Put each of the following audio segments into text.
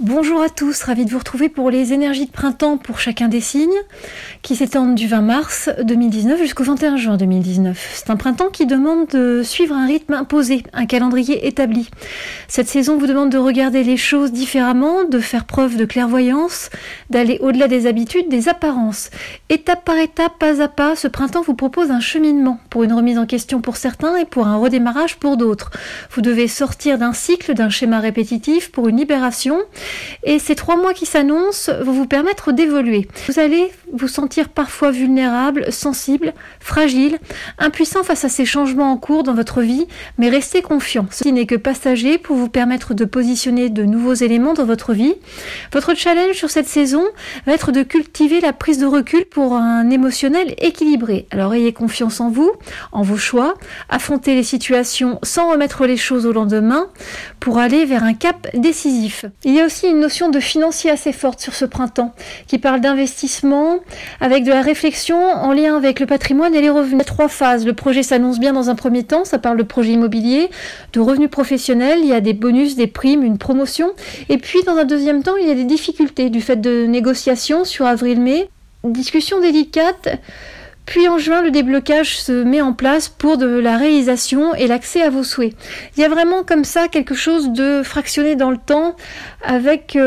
Bonjour à tous, ravi de vous retrouver pour les énergies de printemps pour chacun des signes qui s'étendent du 20 mars 2019 jusqu'au 21 juin 2019. C'est un printemps qui demande de suivre un rythme imposé, un calendrier établi. Cette saison vous demande de regarder les choses différemment, de faire preuve de clairvoyance, d'aller au-delà des habitudes, des apparences. Étape par étape, pas à pas, ce printemps vous propose un cheminement pour une remise en question pour certains et pour un redémarrage pour d'autres. Vous devez sortir d'un cycle, d'un schéma répétitif pour une libération. Et ces 3 mois qui s'annoncent vont vous permettre d'évoluer. Vous allez vous sentir parfois vulnérable, sensible, fragile, impuissant face à ces changements en cours dans votre vie, mais restez confiant. Ceci n'est que passager pour vous permettre de positionner de nouveaux éléments dans votre vie. Votre challenge sur cette saison va être de cultiver la prise de recul pour un émotionnel équilibré. Alors ayez confiance en vous, en vos choix, affrontez les situations sans remettre les choses au lendemain pour aller vers un cap décisif. Il y a aussi une notion de financier assez forte sur ce printemps qui parle d'investissement avec de la réflexion en lien avec le patrimoine et les revenus. Il y a 3 phases. Le projet s'annonce bien dans un premier temps, ça parle de projet immobilier, de revenus professionnels, il y a des bonus, des primes, une promotion. Et puis dans un deuxième temps, il y a des difficultés du fait de négociations sur avril-mai, discussions délicates. Puis en juin, le déblocage se met en place pour de la réalisation et l'accès à vos souhaits. Il y a vraiment comme ça quelque chose de fractionné dans le temps avec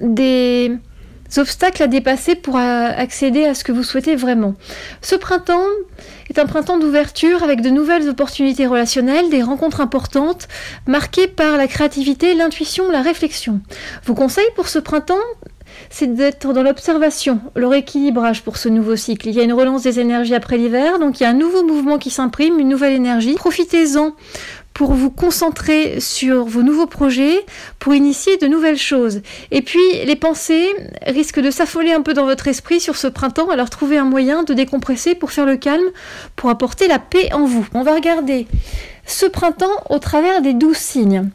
des obstacles à dépasser pour accéder à ce que vous souhaitez vraiment. Ce printemps est un printemps d'ouverture avec de nouvelles opportunités relationnelles, des rencontres importantes marquées par la créativité, l'intuition, la réflexion. Vos conseils pour ce printemps, c'est d'être dans l'observation, le rééquilibrage pour ce nouveau cycle. Il y a une relance des énergies après l'hiver, donc il y a un nouveau mouvement qui s'imprime, une nouvelle énergie. Profitez-en pour vous concentrer sur vos nouveaux projets, pour initier de nouvelles choses. Et puis, les pensées risquent de s'affoler un peu dans votre esprit sur ce printemps, alors trouvez un moyen de décompresser pour faire le calme, pour apporter la paix en vous. On va regarder ce printemps au travers des 12 signes.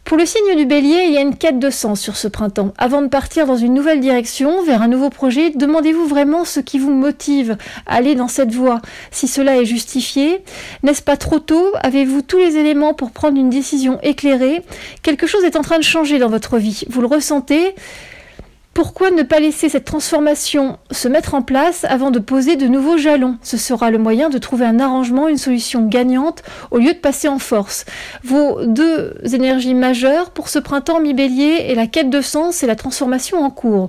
Pour le signe du Bélier, il y a une quête de sens sur ce printemps. Avant de partir dans une nouvelle direction, vers un nouveau projet, demandez-vous vraiment ce qui vous motive à aller dans cette voie. Si cela est justifié, n'est-ce pas trop tôt? Avez-vous tous les éléments pour prendre une décision éclairée? Quelque chose est en train de changer dans votre vie. Vous le ressentez? Pourquoi ne pas laisser cette transformation se mettre en place avant de poser de nouveaux jalons? Ce sera le moyen de trouver un arrangement, une solution gagnante au lieu de passer en force. Vos 2 énergies majeures pour ce printemps mi-bélier est la quête de sens et la transformation en cours.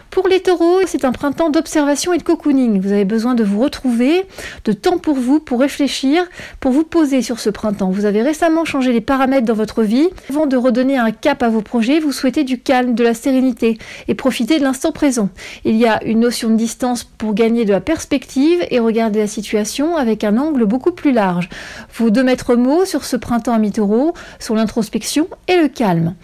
Pour les taureaux, c'est un printemps d'observation et de cocooning. Vous avez besoin de vous retrouver, de temps pour vous, pour réfléchir, pour vous poser sur ce printemps. Vous avez récemment changé les paramètres dans votre vie. Avant de redonner un cap à vos projets, vous souhaitez du calme, de la sérénité et profiter de l'instant présent. Il y a une notion de distance pour gagner de la perspective et regarder la situation avec un angle beaucoup plus large. Vos 2 maîtres mots sur ce printemps à mi-taureau sont l'introspection et le calme.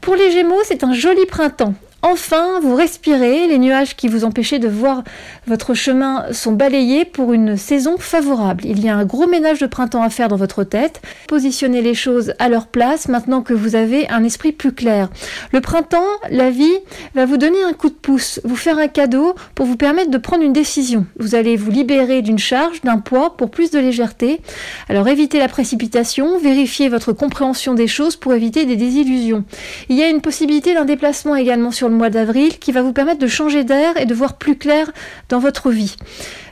Pour les Gémeaux, c'est un joli printemps. Enfin, vous respirez, les nuages qui vous empêchaient de voir votre chemin sont balayés pour une saison favorable. Il y a un gros ménage de printemps à faire dans votre tête. Positionnez les choses à leur place maintenant que vous avez un esprit plus clair. Le printemps, la vie, va vous donner un coup de pouce, vous faire un cadeau pour vous permettre de prendre une décision. Vous allez vous libérer d'une charge, d'un poids pour plus de légèreté. Alors évitez la précipitation, vérifiez votre compréhension des choses pour éviter des désillusions. Il y a une possibilité d'un déplacement également sur le mois d'avril qui va vous permettre de changer d'air et de voir plus clair dans votre vie.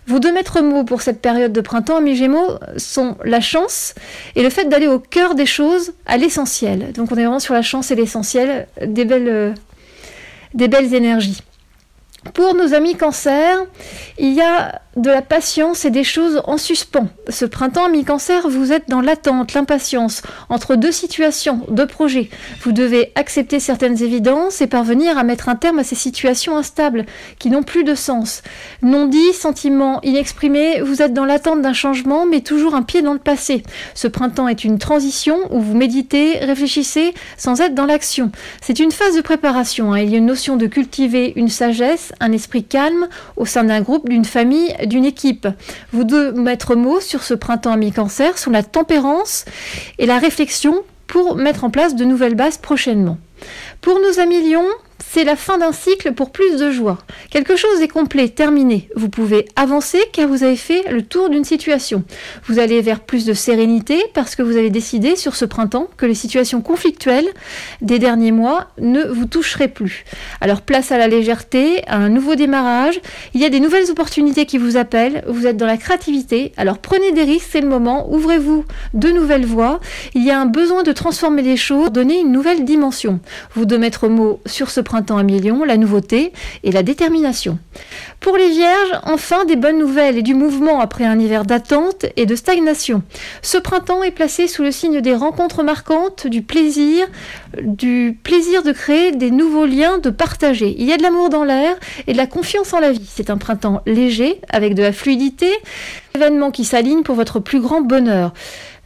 Vos 2 maîtres mots pour cette période de printemps à mi-gémeaux sont la chance et le fait d'aller au cœur des choses, à l'essentiel. Donc on est vraiment sur la chance et l'essentiel, des belles énergies. Pour nos amis Cancer, il y a de la patience et des choses en suspens. Ce printemps, mi-Cancer, vous êtes dans l'attente, l'impatience, entre 2 situations, 2 projets. Vous devez accepter certaines évidences et parvenir à mettre un terme à ces situations instables qui n'ont plus de sens. Non-dit, sentiments inexprimés, vous êtes dans l'attente d'un changement, mais toujours un pied dans le passé. Ce printemps est une transition où vous méditez, réfléchissez, sans être dans l'action. C'est une phase de préparation. Il y a une notion de cultiver une sagesse, un esprit calme au sein d'un groupe, d'une famille, d'une équipe. Vos 2 maîtres mots sur ce printemps à mi-Cancer sont la tempérance et la réflexion pour mettre en place de nouvelles bases prochainement. Pour nos amis Lions, c'est la fin d'un cycle pour plus de joie. Quelque chose est complet, terminé. Vous pouvez avancer car vous avez fait le tour d'une situation. Vous allez vers plus de sérénité parce que vous avez décidé sur ce printemps que les situations conflictuelles des derniers mois ne vous toucheraient plus. Alors place à la légèreté, à un nouveau démarrage. Il y a des nouvelles opportunités qui vous appellent. Vous êtes dans la créativité. Alors prenez des risques, c'est le moment. Ouvrez-vous de nouvelles voies. Il y a un besoin de transformer les choses, donner une nouvelle dimension. Vos 2 maîtres mots sur ce printemps à millions, la nouveauté et la détermination. Pour les vierges, enfin des bonnes nouvelles et du mouvement après un hiver d'attente et de stagnation. Ce printemps est placé sous le signe des rencontres marquantes, du plaisir de créer des nouveaux liens, de partager. Il y a de l'amour dans l'air et de la confiance en la vie. C'est un printemps léger, avec de la fluidité, événements qui s'alignent pour votre plus grand bonheur.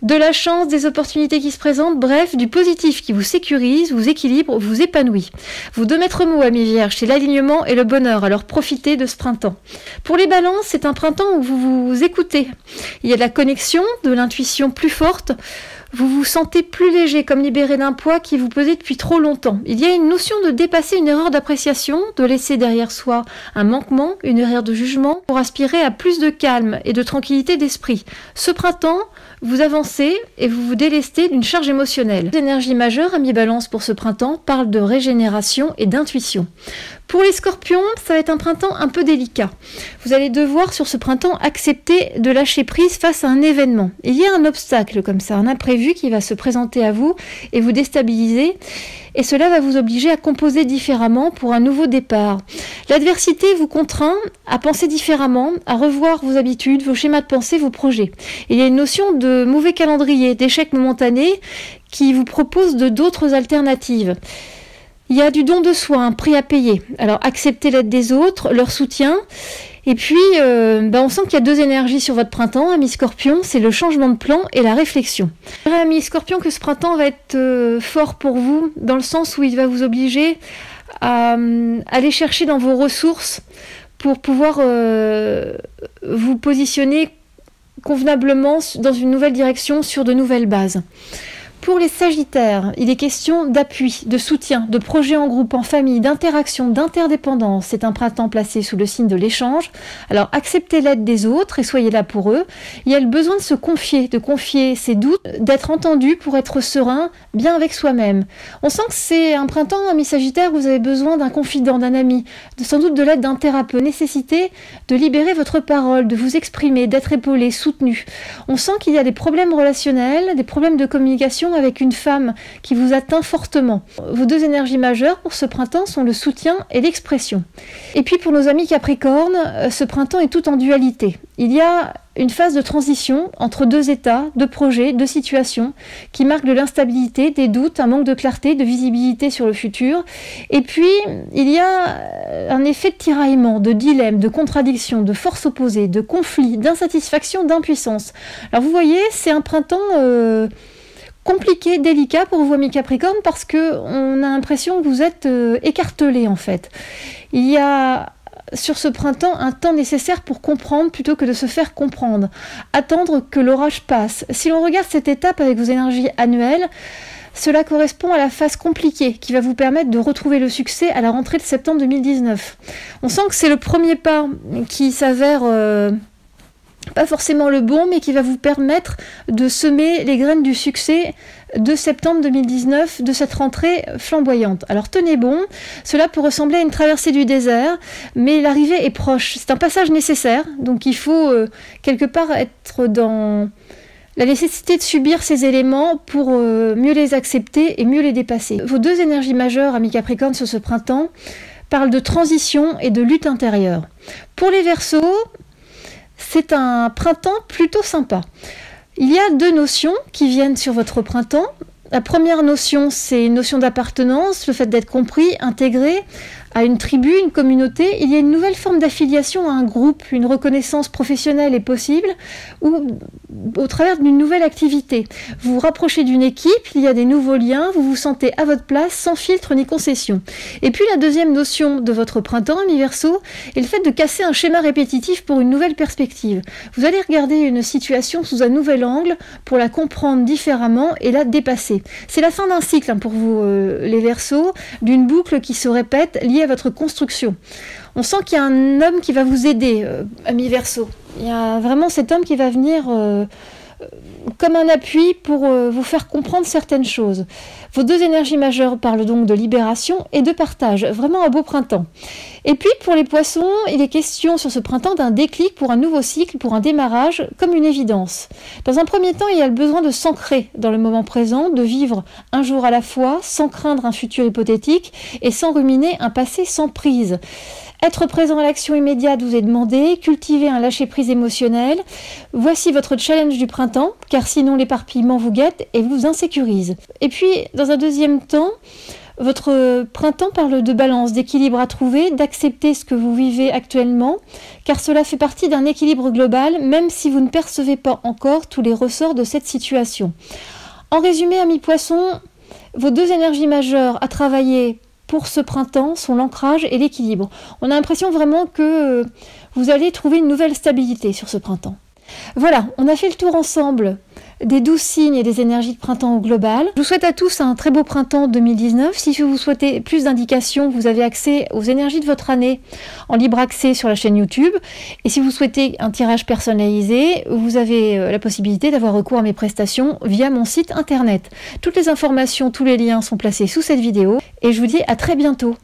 De la chance, des opportunités qui se présentent, bref, du positif qui vous sécurise, vous équilibre, vous épanouit. Vos 2 maîtres mots, amis vierges, c'est l'alignement et le bonheur, alors profitez de ce printemps. Pour les balances, c'est un printemps où vous vous écoutez. Il y a de la connexion, de l'intuition plus forte. Vous vous sentez plus léger, comme libéré d'un poids qui vous pesait depuis trop longtemps. Il y a une notion de dépasser une erreur d'appréciation, de laisser derrière soi un manquement, une erreur de jugement, pour aspirer à plus de calme et de tranquillité d'esprit. Ce printemps, vous avancez et vous vous délestez d'une charge émotionnelle. L'énergie majeure, amis Balance, pour ce printemps, parle de régénération et d'intuition. Pour les scorpions, ça va être un printemps un peu délicat. Vous allez devoir sur ce printemps accepter de lâcher prise face à un événement. Il y a un obstacle comme ça, un imprévu qui va se présenter à vous et vous déstabiliser. Et cela va vous obliger à composer différemment pour un nouveau départ. L'adversité vous contraint à penser différemment, à revoir vos habitudes, vos schémas de pensée, vos projets. Il y a une notion de mauvais calendrier, d'échec momentané qui vous propose d'autres alternatives. Il y a du don de soi, un prix à payer. Alors acceptez l'aide des autres, leur soutien. Et puis, on sent qu'il y a 2 énergies sur votre printemps, amis Scorpion, c'est le changement de plan et la réflexion. Je dirais, amis Scorpion, que ce printemps va être fort pour vous, dans le sens où il va vous obliger à aller chercher dans vos ressources pour pouvoir vous positionner convenablement dans une nouvelle direction, sur de nouvelles bases. Pour les Sagittaires, il est question d'appui, de soutien, de projets en groupe, en famille, d'interaction, d'interdépendance. C'est un printemps placé sous le signe de l'échange. Alors acceptez l'aide des autres et soyez là pour eux. Il y a le besoin de confier ses doutes, d'être entendu pour être serein, bien avec soi-même. On sent que c'est un printemps, amis Sagittaires, où vous avez besoin d'un confident, d'un ami, sans doute de l'aide d'un thérapeute. Nécessité de libérer votre parole, de vous exprimer, d'être épaulé, soutenu. On sent qu'il y a des problèmes relationnels, des problèmes de communication avec une femme qui vous atteint fortement. Vos 2 énergies majeures pour ce printemps sont le soutien et l'expression. Et puis pour nos amis Capricorne, ce printemps est tout en dualité. Il y a une phase de transition entre 2 états, 2 projets, 2 situations qui marquent de l'instabilité, des doutes, un manque de clarté, de visibilité sur le futur. Et puis, il y a un effet de tiraillement, de dilemme, de contradiction, de forces opposées, de conflits, d'insatisfaction, d'impuissance. Alors vous voyez, c'est un printemps compliqué, délicat pour vous, amis Capricorne, parce qu'on a l'impression que vous êtes écartelés en fait. Il y a sur ce printemps un temps nécessaire pour comprendre plutôt que de se faire comprendre. Attendre que l'orage passe. Si l'on regarde cette étape avec vos énergies annuelles, cela correspond à la phase compliquée qui va vous permettre de retrouver le succès à la rentrée de septembre 2019. On sent que c'est le premier pas qui s'avère pas forcément le bon, mais qui va vous permettre de semer les graines du succès de septembre 2019, de cette rentrée flamboyante. Alors tenez bon, cela peut ressembler à une traversée du désert, mais l'arrivée est proche. C'est un passage nécessaire, donc il faut quelque part être dans la nécessité de subir ces éléments pour mieux les accepter et mieux les dépasser. Vos 2 énergies majeures, amis Capricorne, sur ce printemps, parlent de transition et de lutte intérieure. Pour les Verseaux, c'est un printemps plutôt sympa. Il y a 2 notions qui viennent sur votre printemps. La première notion, c'est une notion d'appartenance, le fait d'être compris, intégré, à une tribu, une communauté, il y a une nouvelle forme d'affiliation à un groupe, une reconnaissance professionnelle est possible, ou au travers d'une nouvelle activité. Vous vous rapprochez d'une équipe, il y a des nouveaux liens, vous vous sentez à votre place, sans filtre ni concession. Et puis la deuxième notion de votre printemps, ami Verseau, est le fait de casser un schéma répétitif pour une nouvelle perspective. Vous allez regarder une situation sous un nouvel angle pour la comprendre différemment et la dépasser. C'est la fin d'un cycle pour vous, les Verseaux, d'une boucle qui se répète liée à votre construction. On sent qu'il y a un homme qui va vous aider, ami Verseau. Il y a vraiment cet homme qui va venir comme un appui pour vous faire comprendre certaines choses. Vos deux énergies majeures parlent donc de libération et de partage. Vraiment un beau printemps. Et puis pour les poissons, il est question sur ce printemps d'un déclic pour un nouveau cycle, pour un démarrage, comme une évidence. Dans un premier temps, il y a le besoin de s'ancrer dans le moment présent, de vivre un jour à la fois, sans craindre un futur hypothétique et sans ruminer un passé sans prise. Être présent à l'action immédiate vous est demandé, cultiver un lâcher-prise émotionnel. Voici votre challenge du printemps, car sinon l'éparpillement vous guette et vous insécurise. Et puis, dans un deuxième temps, votre printemps parle de balance, d'équilibre à trouver, d'accepter ce que vous vivez actuellement, car cela fait partie d'un équilibre global, même si vous ne percevez pas encore tous les ressorts de cette situation. En résumé, amis poissons, vos deux énergies majeures à travailler pour ce printemps sont l'ancrage et l'équilibre. On a l'impression vraiment que vous allez trouver une nouvelle stabilité sur ce printemps. Voilà, on a fait le tour ensemble des 12 signes et des énergies de printemps au global. Je vous souhaite à tous un très beau printemps 2019. Si vous souhaitez plus d'indications, vous avez accès aux énergies de votre année en libre accès sur la chaîne YouTube. Et si vous souhaitez un tirage personnalisé, vous avez la possibilité d'avoir recours à mes prestations via mon site internet. Toutes les informations, tous les liens sont placés sous cette vidéo et je vous dis à très bientôt.